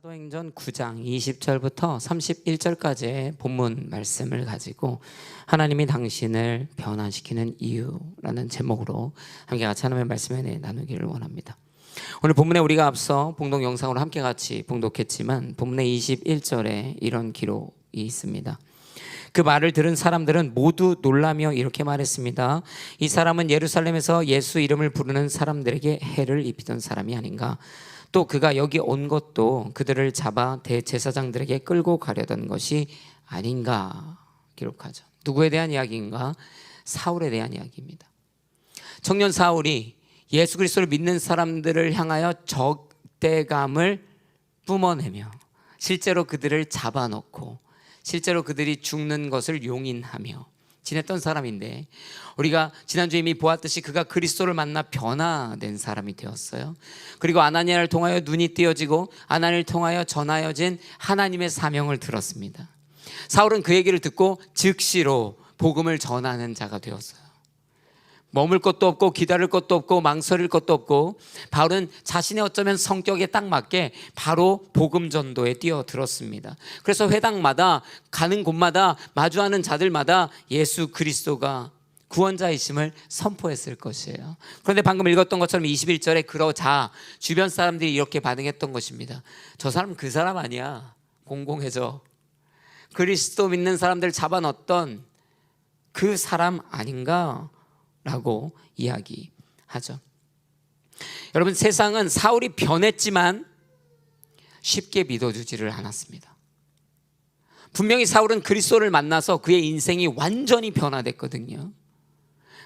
사도행전 9장 20절부터 31절까지의 본문 말씀을 가지고 하나님이 당신을 변화시키는 이유라는 제목으로 함께 같이 하나님의 말씀을 나누기를 원합니다. 오늘 본문에 우리가 앞서 봉독 영상으로 함께 같이 봉독했지만 본문의 21절에 이런 기록이 있습니다. 그 말을 들은 사람들은 모두 놀라며 이렇게 말했습니다. 이 사람은 예루살렘에서 예수 이름을 부르는 사람들에게 해를 입히던 사람이 아닌가? 또 그가 여기 온 것도 그들을 잡아 대제사장들에게 끌고 가려던 것이 아닌가 기록하죠. 누구에 대한 이야기인가? 사울에 대한 이야기입니다. 청년 사울이 예수 그리스도를 믿는 사람들을 향하여 적대감을 뿜어내며 실제로 그들을 잡아놓고 실제로 그들이 죽는 것을 용인하며 지냈던 사람인데, 우리가 지난주에 이미 보았듯이 그가 그리스도를 만나 변화된 사람이 되었어요. 그리고 아나니아를 통하여 눈이 띄어지고 아나니아를 통하여 전하여진 하나님의 사명을 들었습니다. 사울은 그 얘기를 듣고 즉시로 복음을 전하는 자가 되었어요. 머물 것도 없고 기다릴 것도 없고 망설일 것도 없고, 바울은 자신의 어쩌면 성격에 딱 맞게 바로 복음 전도에 뛰어들었습니다. 그래서 회당마다 가는 곳마다 마주하는 자들마다 예수 그리스도가 구원자이심을 선포했을 것이에요. 그런데 방금 읽었던 것처럼 21절에 그러자 주변 사람들이 이렇게 반응했던 것입니다. 저 사람 그 사람 아니야. 공공해져. 그리스도 믿는 사람들 잡아넣었던 그 사람 아닌가? 라고 이야기하죠. 여러분, 세상은 사울이 변했지만 쉽게 믿어주지를 않았습니다. 분명히 사울은 그리스도를 만나서 그의 인생이 완전히 변화됐거든요.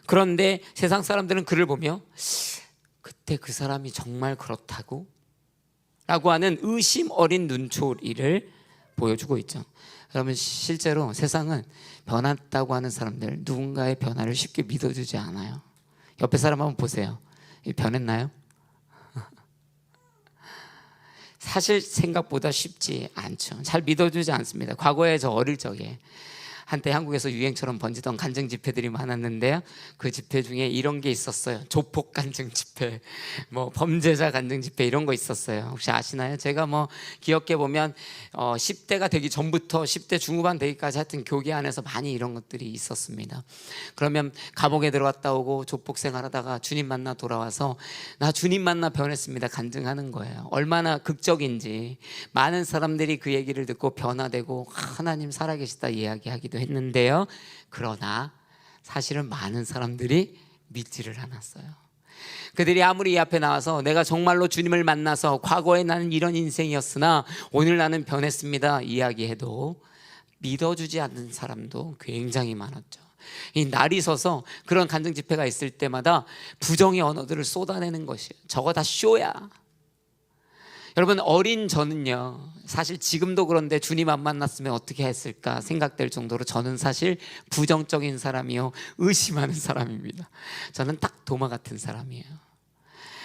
그런데 세상 사람들은 그를 보며 그때 그 사람이 정말 그렇다고? 라고 하는 의심 어린 눈초리를 보여주고 있죠. 여러분, 실제로 세상은 변했다고 하는 사람들, 누군가의 변화를 쉽게 믿어주지 않아요. 옆에 사람 한번 보세요. 변했나요? 사실 생각보다 쉽지 않죠. 잘 믿어주지 않습니다. 과거에 저 어릴 적에 한때 한국에서 유행처럼 번지던 간증 집회들이 많았는데요, 그 집회 중에 이런 게 있었어요. 조폭 간증 집회, 뭐 범죄자 간증 집회, 이런 거 있었어요. 혹시 아시나요? 제가 뭐 기억해 보면 10대가 되기 전부터 10대 중후반 되기까지 하여튼 교계 안에서 많이 이런 것들이 있었습니다. 그러면 감옥에 들어갔다 오고 조폭 생활하다가 주님 만나 돌아와서 나 주님 만나 변했습니다 간증하는 거예요. 얼마나 극적인지. 많은 사람들이 그 얘기를 듣고 변화되고 하나님 살아계시다 이야기하기도 했는데요, 그러나 사실은 많은 사람들이 믿지를 않았어요. 그들이 아무리 이 앞에 나와서 내가 정말로 주님을 만나서 과거에 나는 이런 인생이었으나 오늘 나는 변했습니다 이야기해도 믿어주지 않는 사람도 굉장히 많았죠. 이 날이 서서 그런 간증 집회가 있을 때마다 부정의 언어들을 쏟아내는 것이에요. 저거 다 쇼야. 여러분, 어린 저는요, 사실 지금도 그런데 주님 안 만났으면 어떻게 했을까 생각될 정도로 저는 사실 부정적인 사람이요, 의심하는 사람입니다. 저는 딱 도마 같은 사람이에요.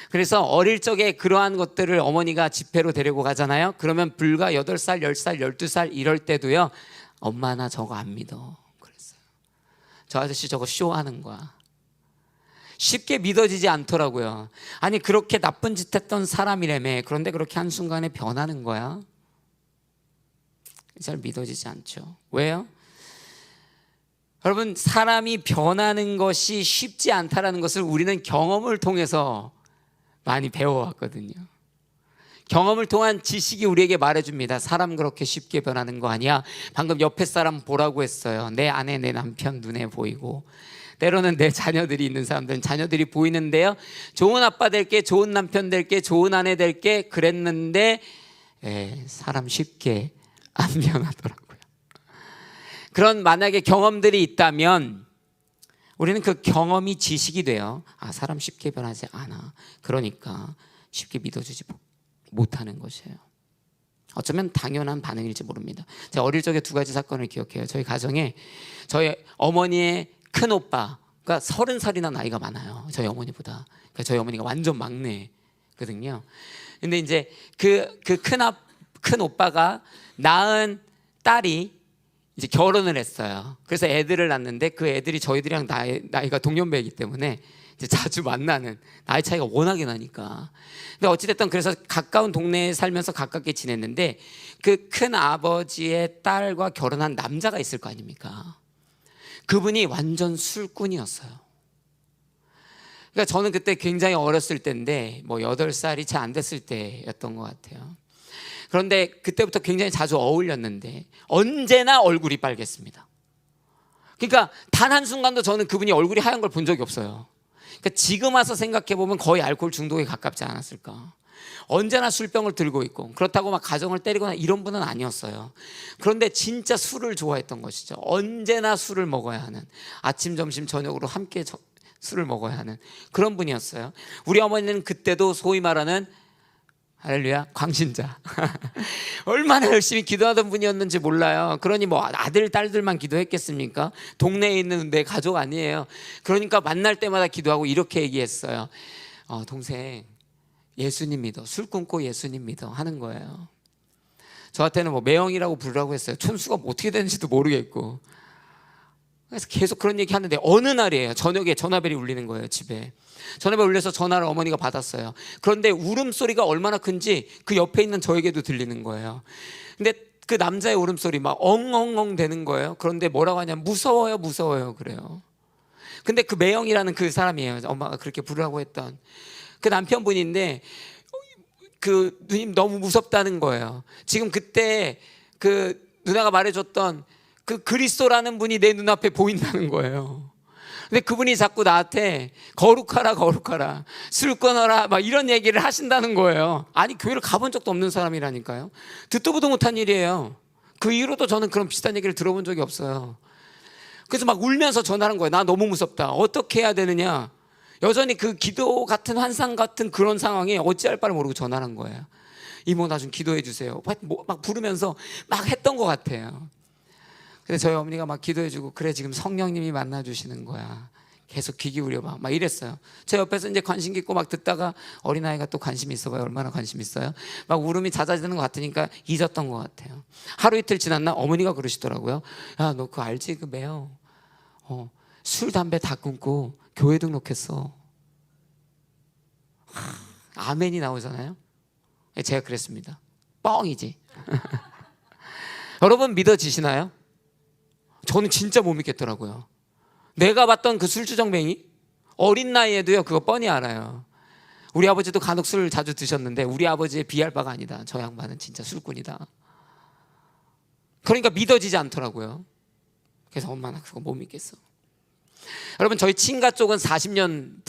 그래서 어릴 적에 그러한 것들을 어머니가 집회로 데리고 가잖아요. 그러면 불과 8살, 10살, 12살 이럴 때도요, 엄마 나 저거 안 믿어 그랬어요. 저 아저씨 저거 쇼하는 거야. 쉽게 믿어지지 않더라고요. 아니, 그렇게 나쁜 짓 했던 사람이라며. 그런데 그렇게 한순간에 변하는 거야? 잘 믿어지지 않죠. 왜요? 여러분, 사람이 변하는 것이 쉽지 않다는 것을 우리는 경험을 통해서 많이 배워왔거든요. 경험을 통한 지식이 우리에게 말해줍니다. 사람 그렇게 쉽게 변하는 거 아니야. 방금 옆에 사람 보라고 했어요. 내 아내, 내 남편 눈에 보이고, 때로는 내 자녀들이 있는 사람들은 자녀들이 보이는데요, 좋은 아빠 될게, 좋은 남편 될게, 좋은 아내 될게 그랬는데 사람 쉽게 안 변하더라고요. 그런 만약에 경험들이 있다면 우리는 그 경험이 지식이 돼요. 아, 사람 쉽게 변하지 않아. 그러니까 쉽게 믿어주지 못하는 것이에요. 어쩌면 당연한 반응일지 모릅니다. 제가 어릴 적에 2가지 사건을 기억해요. 저희 가정에 저희 어머니의 큰 오빠가 30살이나 나이가 많아요. 저희 어머니보다. 그러니까 저희 어머니가 완전 막내거든요. 근데 이제 그 큰 오빠가 낳은 딸이 이제 결혼을 했어요. 그래서 애들을 낳는데 그 애들이 저희들이랑 나이가 동년배이기 때문에 이제 자주 만나는, 나이 차이가 워낙에 나니까. 근데 어찌됐든 그래서 가까운 동네에 살면서 가깝게 지냈는데 그 큰 아버지의 딸과 결혼한 남자가 있을 거 아닙니까? 그분이 완전 술꾼이었어요. 그러니까 저는 그때 굉장히 어렸을 때인데 뭐 8살이 채 안 됐을 때였던 것 같아요. 그런데 그때부터 굉장히 자주 어울렸는데 언제나 얼굴이 빨갰습니다. 그러니까 단 한순간도 저는 그분이 얼굴이 하얀 걸 본 적이 없어요. 그러니까 지금 와서 생각해보면 거의 알코올 중독에 가깝지 않았을까. 언제나 술병을 들고 있고, 그렇다고 막 가정을 때리거나 이런 분은 아니었어요. 그런데 진짜 술을 좋아했던 것이죠. 언제나 술을 먹어야 하는, 아침 점심 저녁으로 함께 술을 먹어야 하는 그런 분이었어요. 우리 어머니는 그때도 소위 말하는 할렐루야 광신자 얼마나 열심히 기도하던 분이었는지 몰라요. 그러니 뭐 아들 딸들만 기도했겠습니까? 동네에 있는 내 가족 아니에요. 그러니까 만날 때마다 기도하고 이렇게 얘기했어요. 동생 예수님 믿어, 술 끊고 예수님 믿어 하는 거예요. 저한테는 뭐 매형이라고 부르라고 했어요. 촌수가 뭐 어떻게 되는지도 모르겠고. 그래서 계속 그런 얘기 하는데 어느 날이에요. 저녁에 전화벨이 울리는 거예요. 집에 전화벨 울려서 전화를 어머니가 받았어요. 그런데 울음소리가 얼마나 큰지 그 옆에 있는 저에게도 들리는 거예요. 근데 그 남자의 울음소리 막 엉엉엉 되는 거예요. 그런데 뭐라고 하냐면 무서워요 무서워요 그래요. 근데 그 매형이라는 그 사람이에요. 엄마가 그렇게 부르라고 했던 그 남편분인데 그 누님 너무 무섭다는 거예요. 지금 그때 그 누나가 말해줬던 그 그리스도라는 분이 내 눈앞에 보인다는 거예요. 근데 그분이 자꾸 나한테 거룩하라 거룩하라 술 끊어라 막 이런 얘기를 하신다는 거예요. 아니 교회를 가본 적도 없는 사람이라니까요. 듣도 보도 못한 일이에요. 그 이후로도 저는 그런 비슷한 얘기를 들어본 적이 없어요. 그래서 막 울면서 전화한 거예요. 나 너무 무섭다. 어떻게 해야 되느냐. 여전히 그 기도 같은 환상 같은 그런 상황에 어찌할 바를 모르고 전화한 거예요. 이모 나 좀 기도해 주세요. 막 부르면서 막 했던 것 같아요. 근데 저희 어머니가 막 기도해주고 그래 지금 성령님이 만나주시는 거야. 계속 귀 기울여봐. 막 이랬어요. 제 옆에서 이제 관심 깊고 막 듣다가 어린아이가 또 관심이 있어봐요. 얼마나 관심 있어요. 막 울음이 잦아지는 것 같으니까 잊었던 것 같아요. 하루 이틀 지났나 어머니가 그러시더라고요. 야 너 그거 알지? 그 매형 술 담배 다 끊고 교회 등록했어. 아멘이 나오잖아요. 제가 그랬습니다. 뻥이지. 여러분 믿어지시나요? 저는 진짜 못 믿겠더라고요. 내가 봤던 그 술주정뱅이 어린 나이에도요 그거 뻔히 알아요. 우리 아버지도 간혹 술 자주 드셨는데 우리 아버지에 비할 바가 아니다. 저 양반은 진짜 술꾼이다. 그러니까 믿어지지 않더라고요. 그래서 엄마 나 그거 못 믿겠어. 여러분 저희 친가 쪽은 40년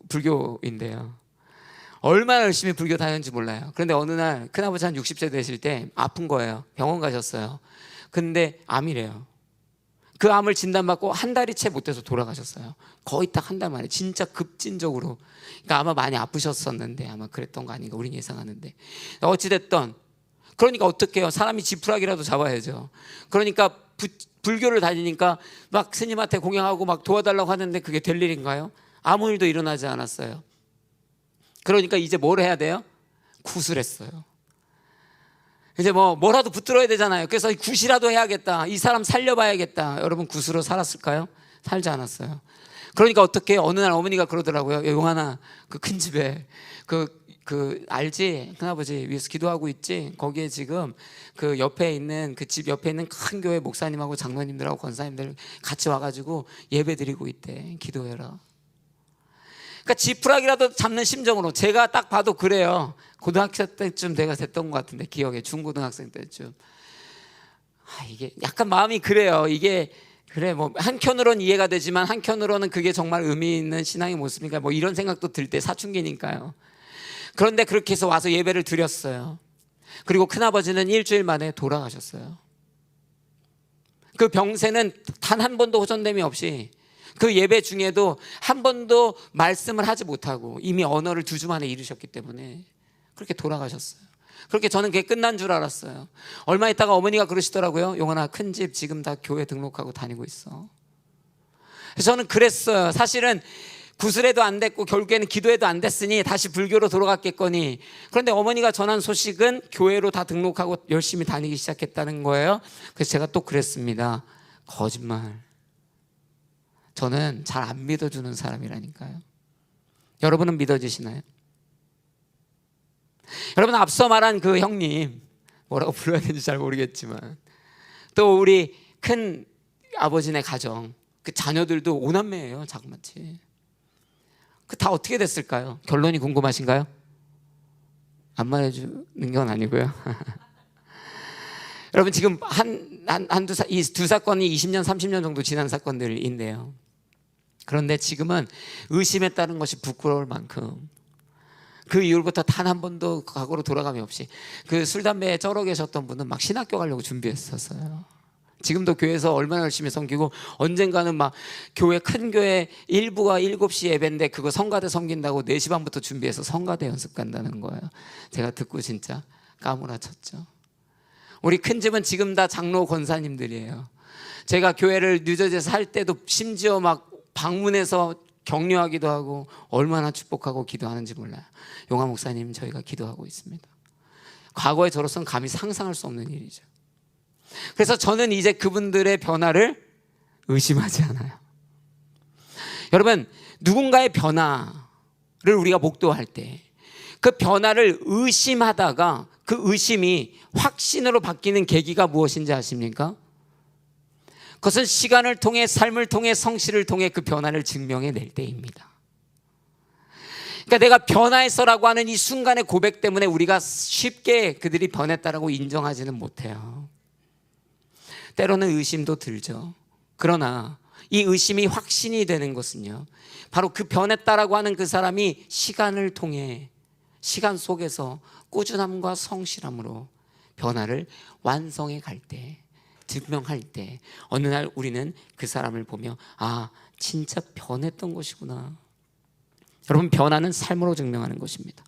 불교인데요. 얼마나 열심히 불교 다녔는지 몰라요. 그런데 어느 날 큰아버지 한 60세 되실 때 아픈 거예요. 병원 가셨어요. 근데 암이래요. 그 암을 진단받고 한 달이 채 못 돼서 돌아가셨어요. 거의 딱 한 달 만에 진짜 급진적으로. 그러니까 아마 많이 아프셨었는데 아마 그랬던 거 아닌가 우린 예상하는데. 어찌됐던 그러니까 어떻게 해요. 사람이 지푸라기라도 잡아야죠. 그러니까 불교를 다니니까 막 스님한테 공양하고 막 도와달라고 하는데 그게 될 일인가요? 아무 일도 일어나지 않았어요. 그러니까 이제 뭘 해야 돼요? 구슬했어요. 이제 뭐라도 붙들어야 되잖아요. 그래서 굿이라도 해야겠다. 이 사람 살려봐야겠다. 여러분 굿으로 살았을까요? 살지 않았어요. 그러니까 어떻게 어느 날 어머니가 그러더라고요. 용하나 그 큰 집에 그 알지? 큰아버지 위에서 기도하고 있지? 거기에 지금 그 옆에 있는 그 집 옆에 있는 큰 교회 목사님하고 장로님들하고 권사님들 같이 와가지고 예배 드리고 있대. 기도해라. 그러니까 지푸라기라도 잡는 심정으로 제가 딱 봐도 그래요. 고등학생 때쯤 내가 됐던 것 같은데 기억에 중고등학생 때쯤. 이게 약간 마음이 그래요. 이게 그래 뭐 한켠으로는 이해가 되지만 한켠으로는 그게 정말 의미 있는 신앙의 모습인가 뭐 이런 생각도 들 때 사춘기니까요. 그런데 그렇게 해서 와서 예배를 드렸어요. 그리고 큰아버지는 일주일 만에 돌아가셨어요. 그 병세는 단 한 번도 호전됨이 없이 그 예배 중에도 한 번도 말씀을 하지 못하고 이미 언어를 2주 만에 잃으셨기 때문에 그렇게 돌아가셨어요. 그렇게 저는 그게 끝난 줄 알았어요. 얼마 있다가 어머니가 그러시더라고요. 용환아 큰 집 지금 다 교회 등록하고 다니고 있어. 그래서 저는 그랬어요. 사실은 구슬해도 안 됐고 결국에는 기도해도 안 됐으니 다시 불교로 돌아갔겠거니. 그런데 어머니가 전한 소식은 교회로 다 등록하고 열심히 다니기 시작했다는 거예요. 그래서 제가 또 그랬습니다. 거짓말. 저는 잘 안 믿어주는 사람이라니까요. 여러분은 믿어지시나요? 여러분, 앞서 말한 그 형님, 뭐라고 불러야 되는지 잘 모르겠지만, 또 우리 큰 아버지네 가정, 그 자녀들도 오남매예요. 자그마치. 그 다 어떻게 됐을까요? 결론이 궁금하신가요? 안 말해주는 건 아니고요. 여러분, 지금 이 두 사건이 20년, 30년 정도 지난 사건들인데요. 그런데 지금은 의심에 따른 것이 부끄러울 만큼 그 이후부터 단 한 번도 과거로 돌아감이 없이 그 술, 담배에 쩔어 계셨던 분은 막 신학교 가려고 준비했었어요. 지금도 교회에서 얼마나 열심히 섬기고, 언젠가는 막 교회, 큰 교회 일부가 7시 예배인데 그거 성가대 섬긴다고 4시 반부터 준비해서 성가대 연습 간다는 거예요. 제가 듣고 진짜 까무라쳤죠. 우리 큰 집은 지금 다 장로 권사님들이에요. 제가 교회를 뉴저지에서 할 때도 심지어 막 방문해서 격려하기도 하고 얼마나 축복하고 기도하는지 몰라요. 용화 목사님, 저희가 기도하고 있습니다. 과거의 저로서는 감히 상상할 수 없는 일이죠. 그래서 저는 이제 그분들의 변화를 의심하지 않아요. 여러분, 누군가의 변화를 우리가 목도할 때 그 변화를 의심하다가 그 의심이 확신으로 바뀌는 계기가 무엇인지 아십니까? 그것은 시간을 통해, 삶을 통해, 성실을 통해 그 변화를 증명해낼 때입니다. 그러니까 내가 변화했어라고 하는 이 순간의 고백 때문에 우리가 쉽게 그들이 변했다라고 인정하지는 못해요. 때로는 의심도 들죠. 그러나 이 의심이 확신이 되는 것은요, 바로 그 변했다라고 하는 그 사람이 시간을 통해, 시간 속에서 꾸준함과 성실함으로 변화를 완성해 갈 때, 증명할 때, 어느 날 우리는 그 사람을 보며 아, 진짜 변했던 것이구나. 여러분, 변화는 삶으로 증명하는 것입니다.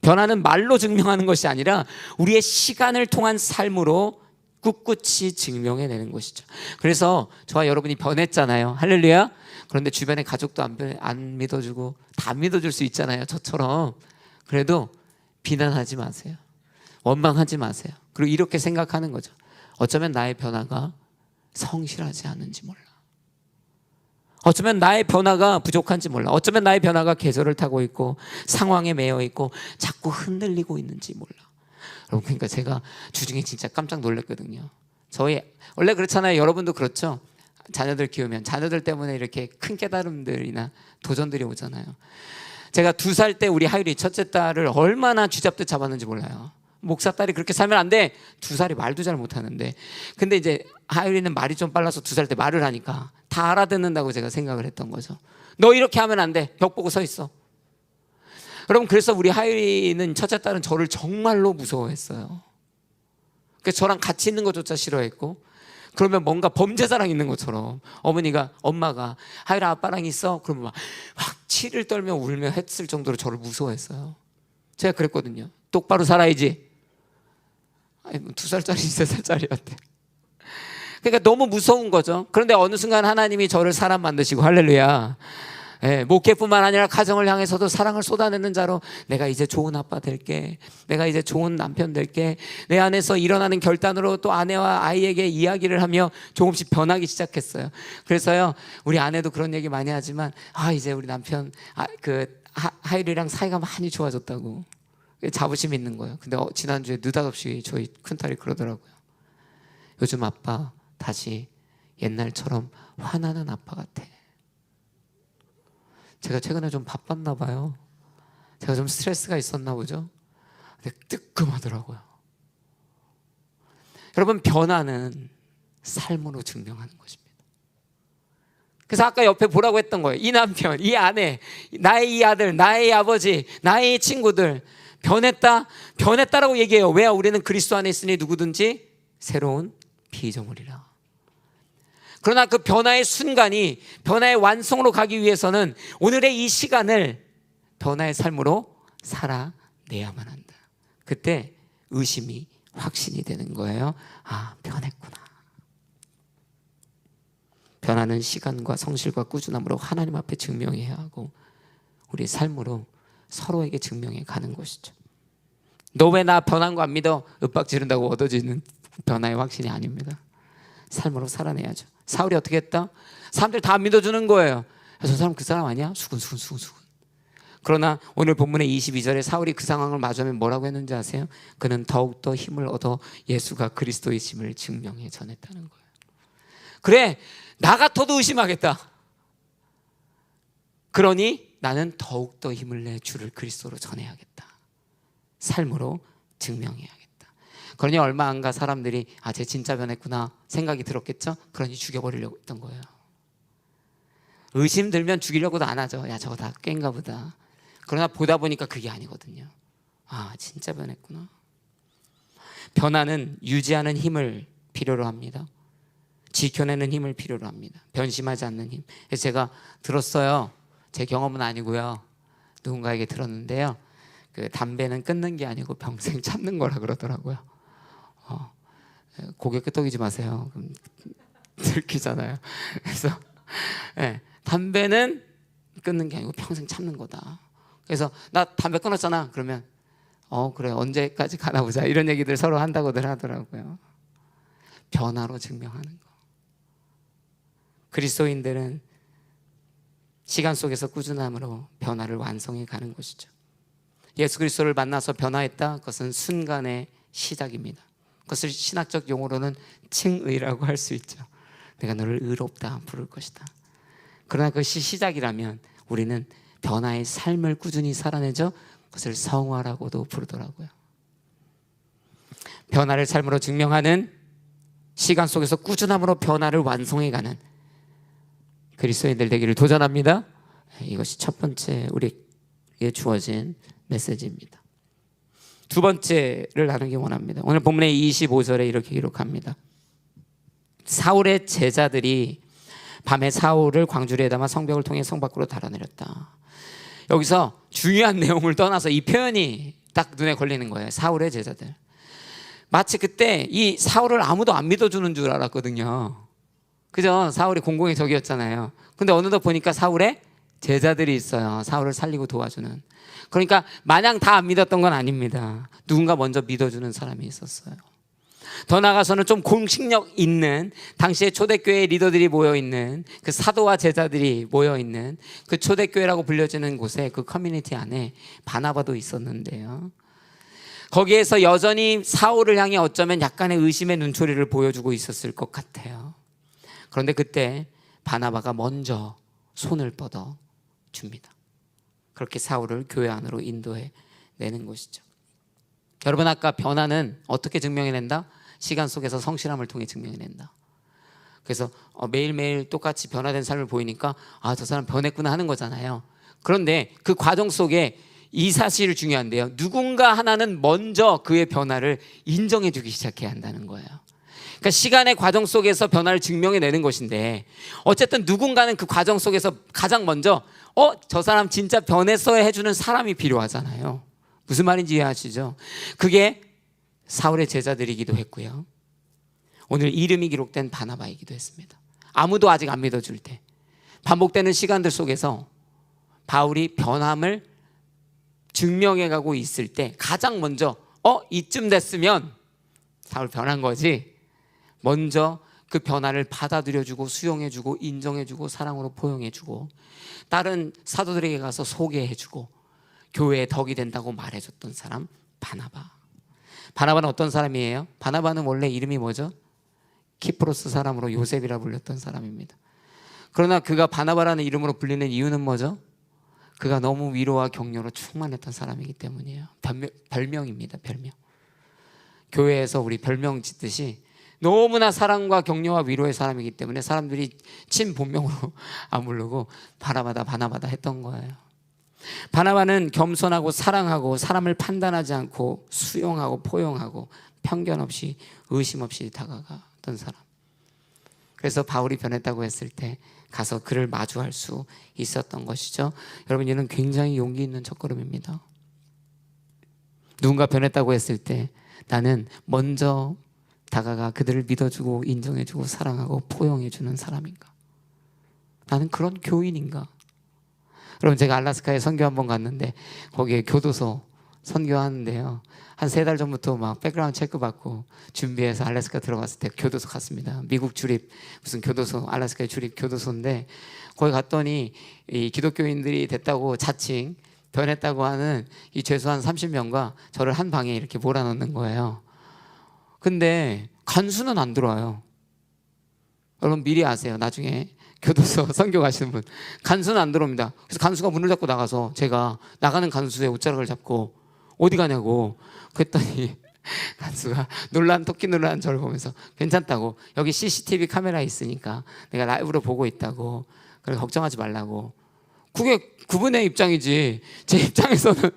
변화는 말로 증명하는 것이 아니라 우리의 시간을 통한 삶으로 꿋꿋이 증명해내는 것이죠. 그래서 저와 여러분이 변했잖아요. 할렐루야. 그런데 주변의 가족도 안 믿어주고 다 믿어줄 수 있잖아요. 저처럼. 그래도 비난하지 마세요. 원망하지 마세요. 그리고 이렇게 생각하는 거죠. 어쩌면 나의 변화가 성실하지 않은지 몰라. 어쩌면 나의 변화가 부족한지 몰라. 어쩌면 나의 변화가 계절을 타고 있고 상황에 매여 있고 자꾸 흔들리고 있는지 몰라. 여러분, 그러니까 제가 주중에 진짜 깜짝 놀랐거든요. 저희 원래 그렇잖아요. 여러분도 그렇죠. 자녀들 키우면 자녀들 때문에 이렇게 큰 깨달음들이나 도전들이 오잖아요. 제가 2살 때 우리 하율이 첫째 딸을 얼마나 쥐잡듯 잡았는지 몰라요. 목사 딸이 그렇게 살면 안 돼. 2살이 말도 잘 못하는데, 근데 이제 하율이는 말이 좀 빨라서 2살 때 말을 하니까 다 알아듣는다고 제가 생각을 했던 거죠. 너 이렇게 하면 안 돼. 벽 보고 서 있어. 여러분, 그래서 우리 하율이는, 첫째 딸은 저를 정말로 무서워했어요. 그래서 저랑 같이 있는 것조차 싫어했고, 그러면 뭔가 범죄자랑 있는 것처럼 엄마가 하율아 아빠랑 있어? 그러면 막 치를 떨며 울며 했을 정도로 저를 무서워했어요. 제가 그랬거든요. 똑바로 살아야지. 2살짜리 3살짜리였대. 그러니까 너무 무서운 거죠. 그런데 어느 순간 하나님이 저를 사람 만드시고, 할렐루야, 목회뿐만 아니라 가정을 향해서도 사랑을 쏟아내는 자로, 내가 이제 좋은 아빠 될게, 내가 이제 좋은 남편 될게, 내 안에서 일어나는 결단으로 또 아내와 아이에게 이야기를 하며 조금씩 변하기 시작했어요. 그래서요, 우리 아내도 그런 얘기 많이 하지만 이제 우리 남편 하율이랑 사이가 많이 좋아졌다고 자부심 있는 거예요. 근데 지난주에 느닷없이 저희 큰딸이 그러더라고요. 요즘 아빠 다시 옛날처럼 화나는 아빠 같아. 제가 최근에 좀 바빴나 봐요. 제가 좀 스트레스가 있었나 보죠. 근데 뜨끔하더라고요. 여러분, 변화는 삶으로 증명하는 것입니다. 그래서 아까 옆에 보라고 했던 거예요. 이 남편, 이 아내, 나의 이 아들, 나의 이 아버지, 나의 이 친구들 변했다라고 얘기해요. 왜? 우리는 그리스도 안에 있으니 누구든지 새로운 피조물이라. 그러나 그 변화의 순간이, 변화의 완성으로 가기 위해서는 오늘의 이 시간을 변화의 삶으로 살아내야만 한다. 그때 의심이 확신이 되는 거예요. 아, 변했구나. 변화는 시간과 성실과 꾸준함으로 하나님 앞에 증명해야 하고, 우리의 삶으로 서로에게 증명해 가는 것이죠. 너 왜 나 변한 거 안 믿어? 윽박 지른다고 얻어지는 변화의 확신이 아닙니다. 삶으로 살아내야죠. 사울이 어떻게 했다? 사람들 다 믿어주는 거예요. 저 사람 그 사람 아니야? 수군. 그러나 오늘 본문의 22절에 사울이 그 상황을 마주하면 뭐라고 했는지 아세요? 그는 더욱더 힘을 얻어 예수가 그리스도이심을 증명해 전했다는 거예요. 그래, 나 같아도 의심하겠다. 그러니 나는 더욱더 힘을 내 주를 그리스도로 전해야겠다. 삶으로 증명해야겠다. 그러니 얼마 안 가 사람들이 쟤 진짜 변했구나 생각이 들었겠죠? 그러니 죽여버리려고 했던 거예요. 의심 들면 죽이려고도 안 하죠. 야, 저거 다 깬가 보다. 그러나 보다 보니까 그게 아니거든요. 진짜 변했구나. 변화는 유지하는 힘을 필요로 합니다. 지켜내는 힘을 필요로 합니다. 변심하지 않는 힘. 그래서 제가 들었어요. 제 경험은 아니고요. 누군가에게 들었는데요. 그 담배는 끊는 게 아니고 평생 참는 거라 그러더라고요. 고개 끄덕이지 마세요. 그럼 들키잖아요. 그래서 담배는 끊는 게 아니고 평생 참는 거다. 그래서 나 담배 끊었잖아. 그러면 그래, 언제까지 가나 보자, 이런 얘기들 서로 한다고들 하더라고요. 변화로 증명하는 거. 그리스도인들은 시간 속에서 꾸준함으로 변화를 완성해 가는 것이죠. 예수 그리스도를 만나서 변화했다. 그것은 순간의 시작입니다. 그것을 신학적 용어로는 칭의라고 할 수 있죠. 내가 너를 의롭다 부를 것이다. 그러나 그것이 시작이라면 우리는 변화의 삶을 꾸준히 살아내죠. 그것을 성화라고도 부르더라고요. 변화를 삶으로 증명하는, 시간 속에서 꾸준함으로 변화를 완성해가는 그리스도인들 되기를 도전합니다. 이것이 첫 번째 우리에게 주어진 메시지입니다. 두 번째를 나누기 원합니다. 오늘 본문의 25절에 이렇게 기록합니다. 사울의 제자들이 밤에 사울을 광주리에 담아 성벽을 통해 성 밖으로 달아내렸다. 여기서 중요한 내용을 떠나서 이 표현이 딱 눈에 걸리는 거예요. 사울의 제자들. 마치 그때 이 사울을 아무도 안 믿어주는 줄 알았거든요. 그죠? 사울이 공공의 적이었잖아요. 근데 어느덧 보니까 사울의 제자들이 있어요. 사울을 살리고 도와주는. 그러니까 마냥 다 안 믿었던 건 아닙니다. 누군가 먼저 믿어주는 사람이 있었어요. 더 나아가서는 좀 공식력 있는, 당시에 초대교회 리더들이 모여있는, 그 사도와 제자들이 모여있는 그 초대교회라고 불려지는 곳에, 그 커뮤니티 안에 바나바도 있었는데요, 거기에서 여전히 사울을 향해 어쩌면 약간의 의심의 눈초리를 보여주고 있었을 것 같아요. 그런데 그때 바나바가 먼저 손을 뻗어 줍니다. 그렇게 사울을 교회 안으로 인도해 내는 것이죠. 여러분, 아까 변화는 어떻게 증명해낸다? 시간 속에서 성실함을 통해 증명해낸다. 그래서 매일매일 똑같이 변화된 삶을 보이니까 저 사람 변했구나 하는 거잖아요. 그런데 그 과정 속에 이 사실이 중요한데요, 누군가 하나는 먼저 그의 변화를 인정해 주기 시작해야 한다는 거예요. 그러니까 시간의 과정 속에서 변화를 증명해내는 것인데, 어쨌든 누군가는 그 과정 속에서 가장 먼저 저 사람 진짜 변했어 해주는 사람이 필요하잖아요. 무슨 말인지 이해하시죠? 그게 사울의 제자들이기도 했고요, 오늘 이름이 기록된 바나바이기도 했습니다. 아무도 아직 안 믿어줄 때, 반복되는 시간들 속에서 바울이 변함을 증명해가고 있을 때 가장 먼저 이쯤 됐으면 사울 변한 거지, 먼저 그 변화를 받아들여주고 수용해주고 인정해주고 사랑으로 포용해주고 다른 사도들에게 가서 소개해주고 교회의 덕이 된다고 말해줬던 사람, 바나바. 바나바는 어떤 사람이에요? 바나바는 원래 이름이 뭐죠? 키프로스 사람으로 요셉이라 불렸던 사람입니다. 그러나 그가 바나바라는 이름으로 불리는 이유는 뭐죠? 그가 너무 위로와 격려로 충만했던 사람이기 때문이에요. 별명입니다. 별명. 교회에서 우리 별명 짓듯이 너무나 사랑과 격려와 위로의 사람이기 때문에 사람들이 친 본명으로 안 부르고 바나바다 바나바다 했던 거예요. 바나바는 겸손하고 사랑하고 사람을 판단하지 않고 수용하고 포용하고 편견 없이 의심 없이 다가갔던 사람. 그래서 바울이 변했다고 했을 때 가서 그를 마주할 수 있었던 것이죠. 여러분, 이는 굉장히 용기 있는 첫걸음입니다. 누군가 변했다고 했을 때 나는 먼저 다가가 그들을 믿어주고 인정해주고 사랑하고 포용해주는 사람인가? 나는 그런 교인인가? 여러분, 제가 알래스카에 선교 한번 갔는데 거기에 교도소 선교하는데요, 한 3달 전부터 막 백그라운드 체크 받고 준비해서 알래스카 들어갔을 때 교도소 갔습니다. 미국 주립 무슨 교도소, 알래스카의 주립 교도소인데 거기 갔더니 이 기독교인들이 됐다고 자칭 변했다고 하는 이 최소한 30명과 저를 한 방에 이렇게 몰아넣는 거예요. 근데 간수는 안 들어와요. 여러분 미리 아세요. 나중에 교도소 선교 가시는 분 간수는 안 들어옵니다. 그래서 간수가 문을 닫고 나가서 제가 나가는 간수의 옷자락을 잡고 어디 가냐고 그랬더니 간수가 놀란 토끼 놀란 저를 보면서 괜찮다고, 여기 CCTV 카메라 있으니까 내가 라이브로 보고 있다고, 그래 걱정하지 말라고. 그게 그분의 입장이지 제 입장에서는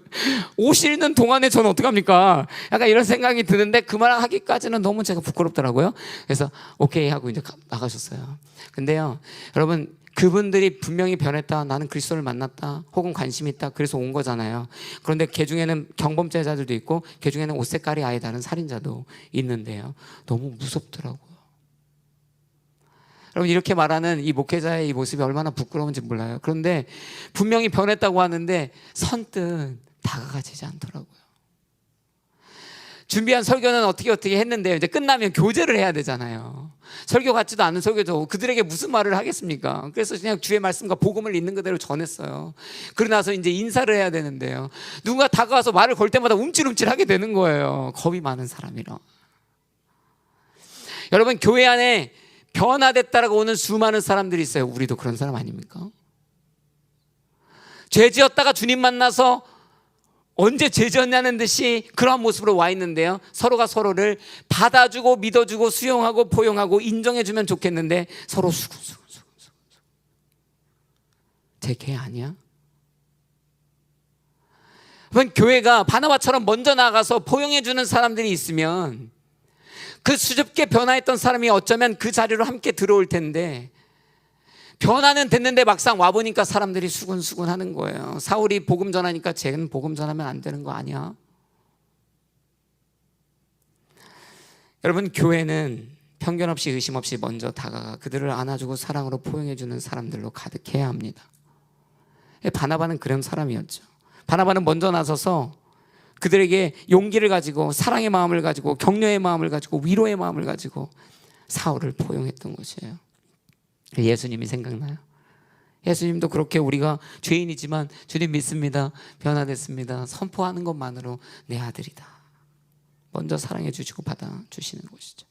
오시는 동안에 저는 어떡합니까? 약간 이런 생각이 드는데 그 말 하기까지는 너무 제가 부끄럽더라고요. 그래서 오케이 하고 이제 나가셨어요. 근데요 여러분, 그분들이 분명히 변했다, 나는 그리스도를 만났다, 혹은 관심이 있다, 그래서 온 거잖아요. 그런데 그 중에는 경범죄자들도 있고 그 중에는 옷 색깔이 아예 다른 살인자도 있는데요, 너무 무섭더라고요. 여러분, 이렇게 말하는 이 목회자의 이 모습이 얼마나 부끄러운지 몰라요. 그런데 분명히 변했다고 하는데 선뜻 다가가지 않더라고요. 준비한 설교는 어떻게 했는데요, 이제 끝나면 교제를 해야 되잖아요. 설교 같지도 않은 설교죠. 그들에게 무슨 말을 하겠습니까? 그래서 그냥 주의 말씀과 복음을 있는 그대로 전했어요. 그러고 나서 이제 인사를 해야 되는데요, 누군가 다가와서 말을 걸 때마다 움찔움찔 하게 되는 거예요. 겁이 많은 사람이라. 여러분, 교회 안에 변화됐다라고 오는 수많은 사람들이 있어요. 우리도 그런 사람 아닙니까? 죄 지었다가 주님 만나서 언제 죄 지었냐는 듯이 그러한 모습으로 와 있는데요, 서로가 서로를 받아주고 믿어주고 수용하고 포용하고 인정해주면 좋겠는데 서로 수근수근 쟤 걔 아니야? 그럼 교회가 바나바처럼 먼저 나가서 포용해주는 사람들이 있으면 그 수줍게 변화했던 사람이 어쩌면 그 자리로 함께 들어올 텐데, 변화는 됐는데 막상 와보니까 사람들이 수근수근 하는 거예요. 사울이 복음 전하니까 쟤는 복음 전하면 안 되는 거 아니야? 여러분, 교회는 편견 없이 의심 없이 먼저 다가가 그들을 안아주고 사랑으로 포용해주는 사람들로 가득해야 합니다. 바나바는 그런 사람이었죠. 바나바는 먼저 나서서 그들에게 용기를 가지고 사랑의 마음을 가지고 격려의 마음을 가지고 위로의 마음을 가지고 사울을 포용했던 것이에요. 예수님이 생각나요. 예수님도 그렇게 우리가 죄인이지만 주님 믿습니다, 변화됐습니다, 선포하는 것만으로 내 아들이다, 먼저 사랑해 주시고 받아주시는 것이죠.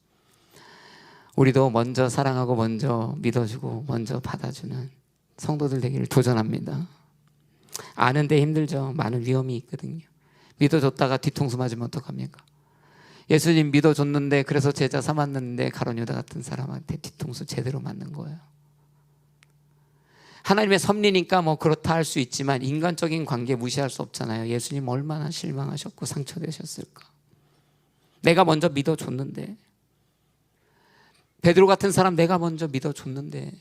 우리도 먼저 사랑하고 먼저 믿어주고 먼저 받아주는 성도들 되기를 도전합니다. 아는데 힘들죠. 많은 위험이 있거든요. 믿어줬다가 뒤통수 맞으면 어떡합니까? 예수님 믿어줬는데 그래서 제자 삼았는데 가룟 유다 같은 사람한테 뒤통수 제대로 맞는 거예요. 하나님의 섭리니까 뭐 그렇다 할 수 있지만 인간적인 관계 무시할 수 없잖아요. 예수님 얼마나 실망하셨고 상처되셨을까. 내가 먼저 믿어줬는데, 베드로 같은 사람 내가 먼저 믿어줬는데,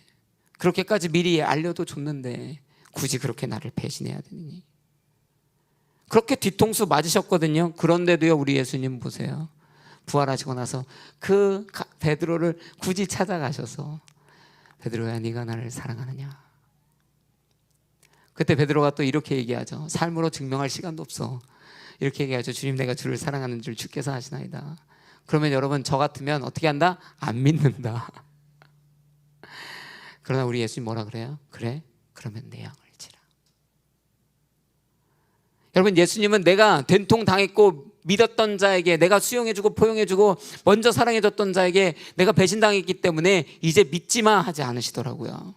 그렇게까지 미리 알려도 줬는데 굳이 그렇게 나를 배신해야 되니? 그렇게 뒤통수 맞으셨거든요. 그런데도요, 우리 예수님 보세요. 부활하시고 나서 그 베드로를 굳이 찾아가셔서 베드로야, 네가 나를 사랑하느냐? 그때 베드로가 또 이렇게 얘기하죠. 삶으로 증명할 시간도 없어. 이렇게 얘기하죠. 주님, 내가 주를 사랑하는 줄 주께서 아시나이다. 그러면 여러분, 저 같으면 어떻게 한다? 안 믿는다. 그러나 우리 예수님 뭐라 그래요? 그래? 그러면 내 양을 치라. 여러분, 예수님은 내가 된통 당했고 믿었던 자에게, 내가 수용해주고 포용해주고 먼저 사랑해줬던 자에게 내가 배신당했기 때문에 이제 믿지마 하지 않으시더라고요.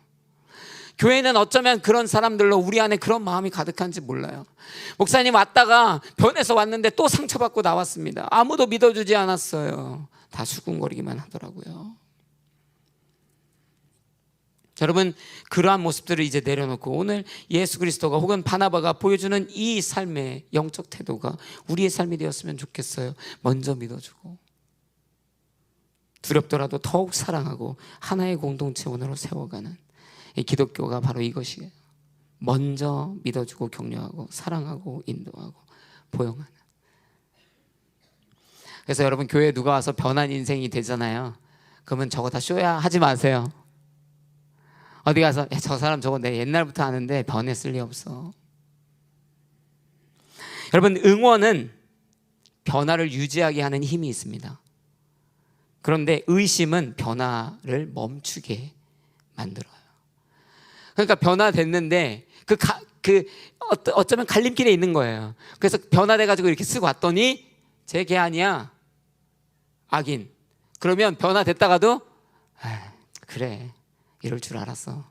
교회는 어쩌면 그런 사람들로 우리 안에 그런 마음이 가득한지 몰라요. 목사님 왔다가 변해서 왔는데 또 상처받고 나왔습니다. 아무도 믿어주지 않았어요. 다 수군거리기만 하더라고요. 여러분, 그러한 모습들을 이제 내려놓고 오늘 예수 그리스도가 혹은 바나바가 보여주는 이 삶의 영적 태도가 우리의 삶이 되었으면 좋겠어요. 먼저 믿어주고 두렵더라도 더욱 사랑하고 하나의 공동체원으로 세워가는 이 기독교가 바로 이것이에요. 먼저 믿어주고 격려하고 사랑하고 인도하고 포용하는. 그래서 여러분, 교회에 누가 와서 변한 인생이 되잖아요. 그러면 저거 다 쇼야 하지 마세요. 어디 가서 저 사람 저거 내 옛날부터 아는데 변했을 리 없어. 여러분, 응원은 변화를 유지하게 하는 힘이 있습니다. 그런데 의심은 변화를 멈추게 만들어요. 그러니까 변화됐는데 어쩌면 갈림길에 있는 거예요. 그래서 변화돼가지고 이렇게 쓰고 왔더니 쟤 걔 아니야, 악인. 그러면 변화됐다가도 그래, 이럴 줄 알았어.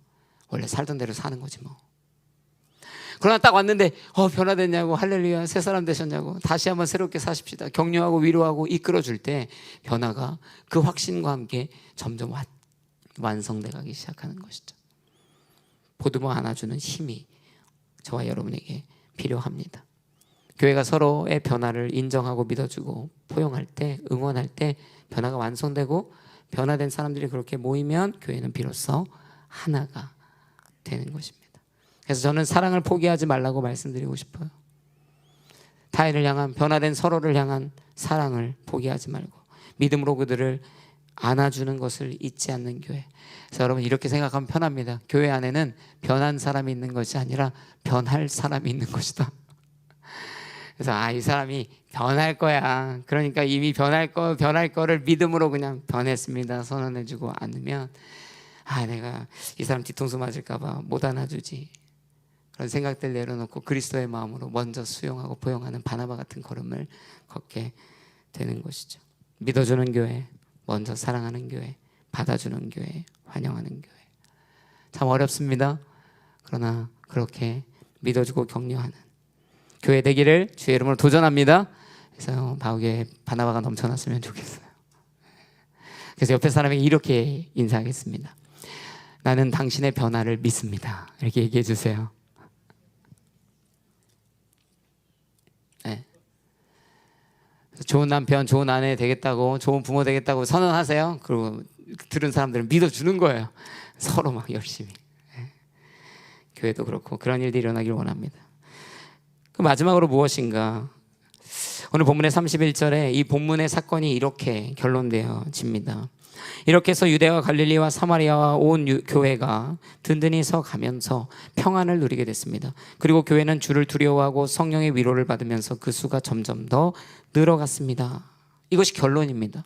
원래 살던 대로 사는 거지 뭐. 그러나 딱 왔는데 변화됐냐고, 할렐루야, 새 사람 되셨냐고, 다시 한번 새롭게 사십시다, 격려하고 위로하고 이끌어줄 때 변화가 그 확신과 함께 점점 완성돼 가기 시작하는 것이죠. 보듬어 안아주는 힘이 저와 여러분에게 필요합니다. 교회가 서로의 변화를 인정하고 믿어주고 포용할 때, 응원할 때 변화가 완성되고 변화된 사람들이 그렇게 모이면 교회는 비로소 하나가 되는 것입니다. 그래서 저는 사랑을 포기하지 말라고 말씀드리고 싶어요. 타인을 향한, 변화된 서로를 향한 사랑을 포기하지 말고 믿음으로 그들을 안아주는 것을 잊지 않는 교회. 그래서 여러분, 이렇게 생각하면 편합니다. 교회 안에는 변한 사람이 있는 것이 아니라 변할 사람이 있는 것이다. 그래서 이 사람이 변할 거야, 그러니까 이미 변할 거를 믿음으로 그냥 변했습니다 선언해주고 않으면 내가 이 사람 뒤통수 맞을까 봐 못 안아주지, 그런 생각들 내려놓고 그리스도의 마음으로 먼저 수용하고 포용하는 바나바 같은 걸음을 걷게 되는 것이죠. 믿어주는 교회, 먼저 사랑하는 교회, 받아주는 교회, 환영하는 교회. 참 어렵습니다. 그러나 그렇게 믿어주고 격려하는 교회 되기를 주의 이름으로 도전합니다. 그래서 바울교회 바나바가 넘쳐났으면 좋겠어요. 그래서 옆에 사람에게 이렇게 인사하겠습니다. 나는 당신의 변화를 믿습니다. 이렇게 얘기해 주세요. 네. 좋은 남편, 좋은 아내 되겠다고, 좋은 부모 되겠다고 선언하세요. 그리고 들은 사람들은 믿어주는 거예요. 서로 막 열심히. 네. 교회도 그렇고 그런 일들이 일어나길 원합니다. 그 마지막으로 무엇인가? 오늘 본문의 31절에 이 본문의 사건이 이렇게 결론되어집니다. 이렇게 해서 유대와 갈릴리와 사마리아와 온 교회가 든든히 서 가면서 평안을 누리게 됐습니다. 그리고 교회는 주를 두려워하고 성령의 위로를 받으면서 그 수가 점점 더 늘어갔습니다. 이것이 결론입니다.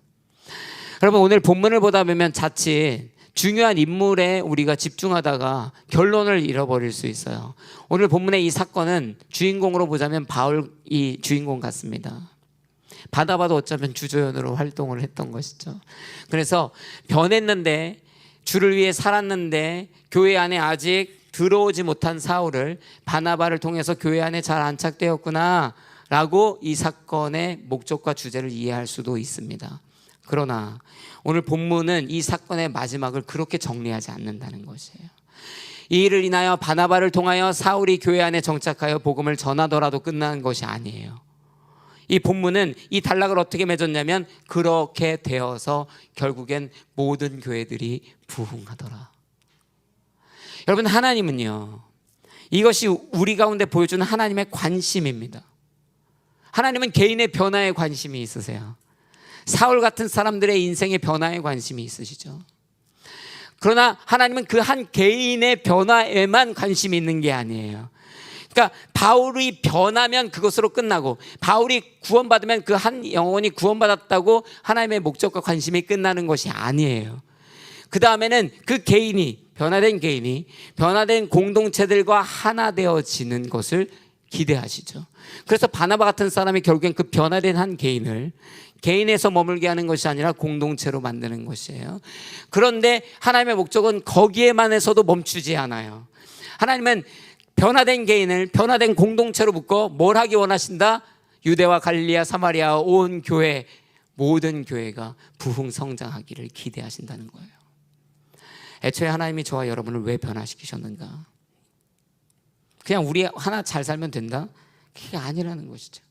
여러분, 오늘 본문을 보다 보면 자칫 중요한 인물에 우리가 집중하다가 결론을 잃어버릴 수 있어요. 오늘 본문의 이 사건은 주인공으로 보자면 바울이 주인공 같습니다. 바나바도 어쩌면 주조연으로 활동을 했던 것이죠. 그래서 변했는데, 주를 위해 살았는데 교회 안에 아직 들어오지 못한 사울을 바나바를 통해서 교회 안에 잘 안착되었구나 라고 이 사건의 목적과 주제를 이해할 수도 있습니다. 그러나 오늘 본문은 이 사건의 마지막을 그렇게 정리하지 않는다는 것이에요. 이 일을 인하여 바나바를 통하여 사울이 교회 안에 정착하여 복음을 전하더라도 끝나는 것이 아니에요. 이 본문은 이 단락을 어떻게 맺었냐면, 그렇게 되어서 결국엔 모든 교회들이 부흥하더라. 여러분, 하나님은요, 이것이 우리 가운데 보여주는 하나님의 관심입니다. 하나님은 개인의 변화에 관심이 있으세요. 사울 같은 사람들의 인생의 변화에 관심이 있으시죠. 그러나 하나님은 그 한 개인의 변화에만 관심이 있는 게 아니에요. 그러니까 바울이 변하면 그것으로 끝나고, 바울이 구원받으면 그 한 영혼이 구원받았다고 하나님의 목적과 관심이 끝나는 것이 아니에요. 그 다음에는 그 개인이, 변화된 공동체들과 하나 되어지는 것을 기대하시죠. 그래서 바나바 같은 사람이 결국엔 그 변화된 한 개인에서 머물게 하는 것이 아니라 공동체로 만드는 것이에요. 그런데 하나님의 목적은 거기에만 해서도 멈추지 않아요. 하나님은 변화된 개인을 변화된 공동체로 묶어 뭘 하기 원하신다? 유대와 갈릴리와 사마리아 온 교회, 모든 교회가 부흥 성장하기를 기대하신다는 거예요. 애초에 하나님이 저와 여러분을 왜 변화시키셨는가? 그냥 우리 하나 잘 살면 된다? 그게 아니라는 것이죠.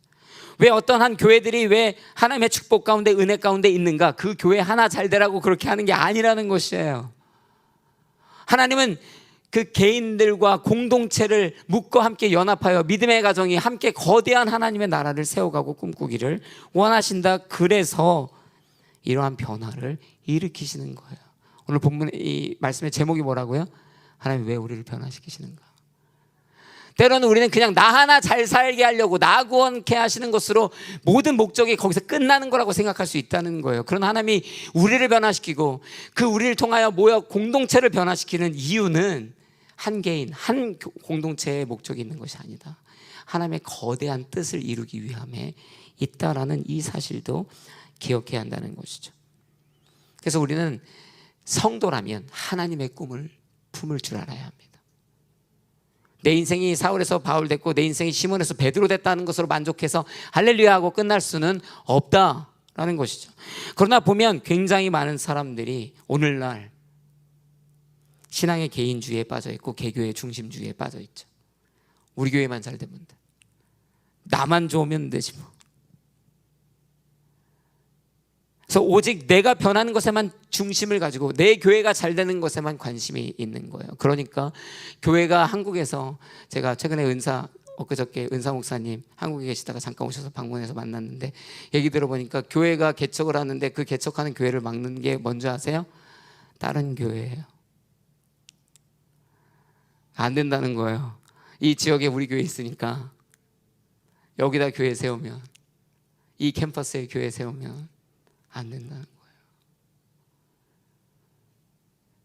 왜 어떤 한 교회들이 왜 하나님의 축복 가운데, 은혜 가운데 있는가? 그 교회 하나 잘 되라고 그렇게 하는 게 아니라는 것이에요. 하나님은 그 개인들과 공동체를 묶어 함께 연합하여 믿음의 가정이 함께 거대한 하나님의 나라를 세워가고 꿈꾸기를 원하신다. 그래서 이러한 변화를 일으키시는 거예요. 오늘 본문 이 말씀의 제목이 뭐라고요? 하나님 왜 우리를 변화시키시는가? 때로는 우리는 그냥 나 하나 잘 살게 하려고, 나 구원케 하시는 것으로 모든 목적이 거기서 끝나는 거라고 생각할 수 있다는 거예요. 그러나 하나님이 우리를 변화시키고 그 우리를 통하여 모여 공동체를 변화시키는 이유는 한 개인, 한 공동체의 목적이 있는 것이 아니다. 하나님의 거대한 뜻을 이루기 위함에 있다라는 이 사실도 기억해야 한다는 것이죠. 그래서 우리는 성도라면 하나님의 꿈을 품을 줄 알아야 합니다. 내 인생이 사울에서 바울 됐고 내 인생이 시몬에서 베드로 됐다는 것으로 만족해서 할렐루야 하고 끝날 수는 없다라는 것이죠. 그러나 보면 굉장히 많은 사람들이 오늘날 신앙의 개인주의에 빠져 있고 개교의 중심주의에 빠져 있죠. 우리 교회만 잘 되면 돼. 나만 좋으면 되지 뭐. 그래서 오직 내가 변하는 것에만 중심을 가지고 내 교회가 잘 되는 것에만 관심이 있는 거예요. 그러니까 교회가 한국에서, 제가 최근에 엊그저께 은사 목사님 한국에 계시다가 잠깐 오셔서 방문해서 만났는데 얘기 들어보니까 교회가 개척을 하는데 그 개척하는 교회를 막는 게 뭔지 아세요? 다른 교회예요. 안 된다는 거예요. 이 지역에 우리 교회 있으니까 여기다 교회 세우면, 이 캠퍼스에 교회 세우면 안 된다는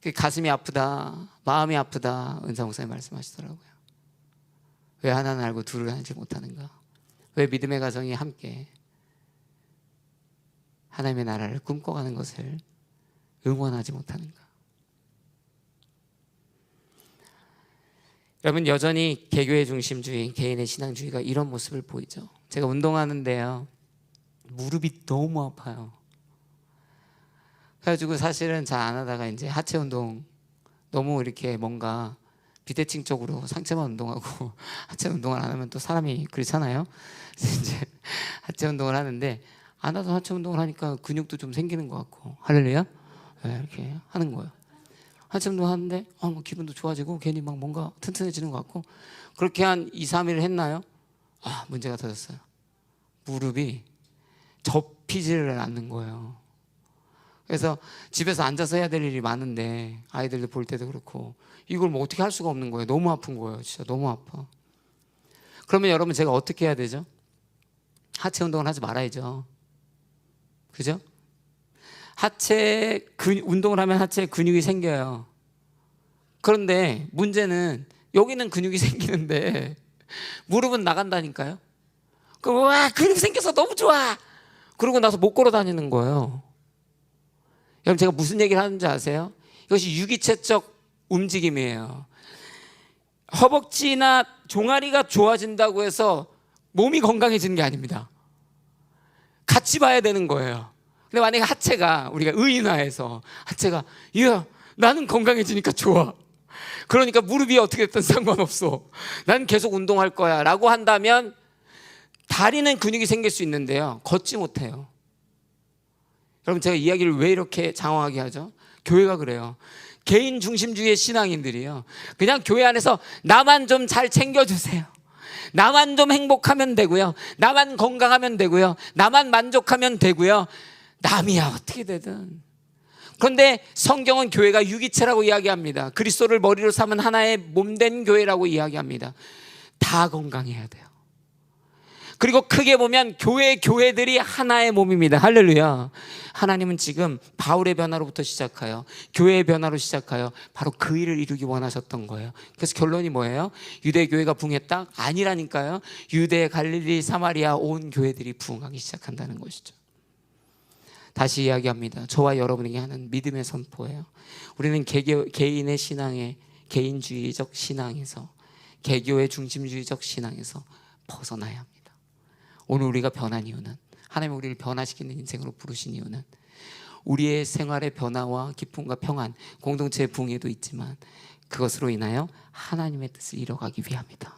거예요. 가슴이 아프다, 마음이 아프다, 은사 목사님 말씀하시더라고요. 왜 하나는 알고 둘을 알지 못하는가? 왜 믿음의 가정이 함께 하나님의 나라를 꿈꿔가는 것을 응원하지 못하는가? 여러분, 여전히 개교의 중심주의, 개인의 신앙주의가 이런 모습을 보이죠. 제가 운동하는데요, 무릎이 너무 아파요. 그래가지고 사실은 잘 안 하다가 이제 하체 운동, 너무 이렇게 뭔가 비대칭 쪽으로 상체만 운동하고 하체 운동을 안 하면 또 사람이 그렇잖아요. 그래서 이제 하체 운동을 하는데 안 하던 하체 운동을 하니까 근육도 좀 생기는 것 같고, 할렐루야? 네, 이렇게 하는 거예요. 하체 운동 하는데 뭐 기분도 좋아지고 괜히 막 뭔가 튼튼해지는 것 같고, 그렇게 한 2, 3일 했나요? 문제가 터졌어요. 무릎이 접히지를 않는 거예요. 그래서 집에서 앉아서 해야 될 일이 많은데 아이들도 볼 때도 그렇고 이걸 뭐 어떻게 할 수가 없는 거예요. 너무 아픈 거예요. 진짜 너무 아파. 그러면 여러분, 제가 어떻게 해야 되죠? 하체 운동을 하지 말아야죠. 그죠? 운동을 하면 하체에 근육이 생겨요. 그런데 문제는 여기는 근육이 생기는데 무릎은 나간다니까요. 그럼 와, 근육 생겨서 너무 좋아. 그러고 나서 못 걸어 다니는 거예요. 여러분, 제가 무슨 얘기를 하는지 아세요? 이것이 유기체적 움직임이에요. 허벅지나 종아리가 좋아진다고 해서 몸이 건강해지는 게 아닙니다. 같이 봐야 되는 거예요. 근데 만약에 하체가, 우리가 의인화해서 하체가, 이야, 나는 건강해지니까 좋아, 그러니까 무릎이 어떻게 됐든 상관없어, 난 계속 운동할 거야 라고 한다면 다리는 근육이 생길 수 있는데요, 걷지 못해요. 여러분, 제가 이야기를 왜 이렇게 장황하게 하죠? 교회가 그래요. 개인 중심주의의 신앙인들이요, 그냥 교회 안에서 나만 좀 잘 챙겨주세요, 나만 좀 행복하면 되고요, 나만 건강하면 되고요, 나만 만족하면 되고요, 남이야 어떻게 되든. 그런데 성경은 교회가 유기체라고 이야기합니다. 그리스도를 머리로 삼은 하나의 몸된 교회라고 이야기합니다. 다 건강해야 돼요. 그리고 크게 보면 교회들이 하나의 몸입니다. 할렐루야. 하나님은 지금 바울의 변화로부터 시작하여 교회의 변화로 시작하여 바로 그 일을 이루기 원하셨던 거예요. 그래서 결론이 뭐예요? 유대교회가 부흥했다? 아니라니까요. 유대, 갈릴리, 사마리아 온 교회들이 부흥하기 시작한다는 것이죠. 다시 이야기합니다. 저와 여러분에게 하는 믿음의 선포예요. 우리는 개인의 신앙에, 개인주의적 신앙에서, 개교의 중심주의적 신앙에서 벗어나야 합니다. 오늘 우리가 변한 이유는, 하나님이 우리를 변화시키는 인생으로 부르신 이유는 우리의 생활의 변화와 기쁨과 평안, 공동체의 부흥에도 있지만 그것으로 인하여 하나님의 뜻을 이뤄가기 위함이다.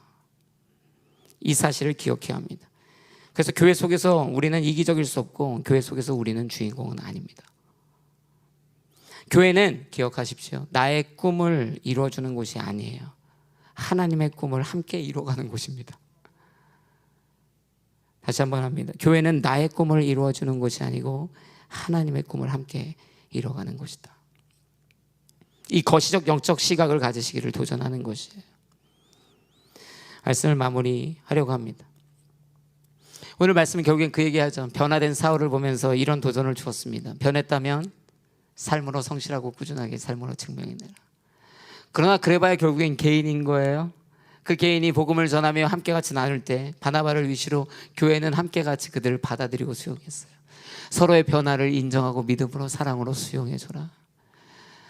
이 사실을 기억해야 합니다. 그래서 교회 속에서 우리는 이기적일 수 없고 교회 속에서 우리는 주인공은 아닙니다. 교회는 기억하십시오. 나의 꿈을 이루어주는 곳이 아니에요. 하나님의 꿈을 함께 이루어가는 곳입니다. 다시 한번 합니다. 교회는 나의 꿈을 이루어주는 곳이 아니고 하나님의 꿈을 함께 이루어가는 곳이다. 이 거시적 영적 시각을 가지시기를 도전하는 것이에요. 말씀을 마무리하려고 합니다. 오늘 말씀은 결국엔 그 얘기하죠. 변화된 사울을 보면서 이런 도전을 주었습니다. 변했다면 삶으로 성실하고 꾸준하게 삶으로 증명해내라. 그러나 그래봐야 결국엔 개인인 거예요. 그 개인이 복음을 전하며 함께 같이 나눌 때 바나바를 위시로 교회는 함께 같이 그들을 받아들이고 수용했어요. 서로의 변화를 인정하고 믿음으로 사랑으로 수용해줘라.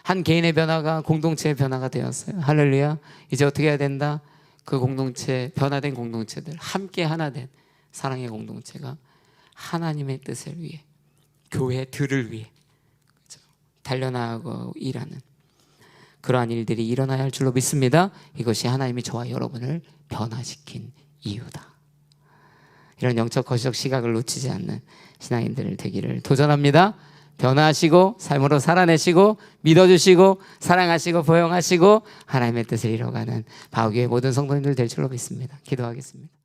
한 개인의 변화가 공동체의 변화가 되었어요. 할렐루야. 이제 어떻게 해야 된다? 그 공동체, 변화된 공동체들, 함께 하나 된 사랑의 공동체가 하나님의 뜻을 위해, 교회들을 위해 달려나가고 일하는 그러한 일들이 일어나야 할 줄로 믿습니다. 이것이 하나님이 저와 여러분을 변화시킨 이유다. 이런 영적 거시적 시각을 놓치지 않는 신앙인들 되기를 도전합니다. 변화하시고 삶으로 살아내시고 믿어주시고 사랑하시고 포용하시고 하나님의 뜻을 이뤄가는 바우교회 모든 성도님들 될 줄로 믿습니다. 기도하겠습니다.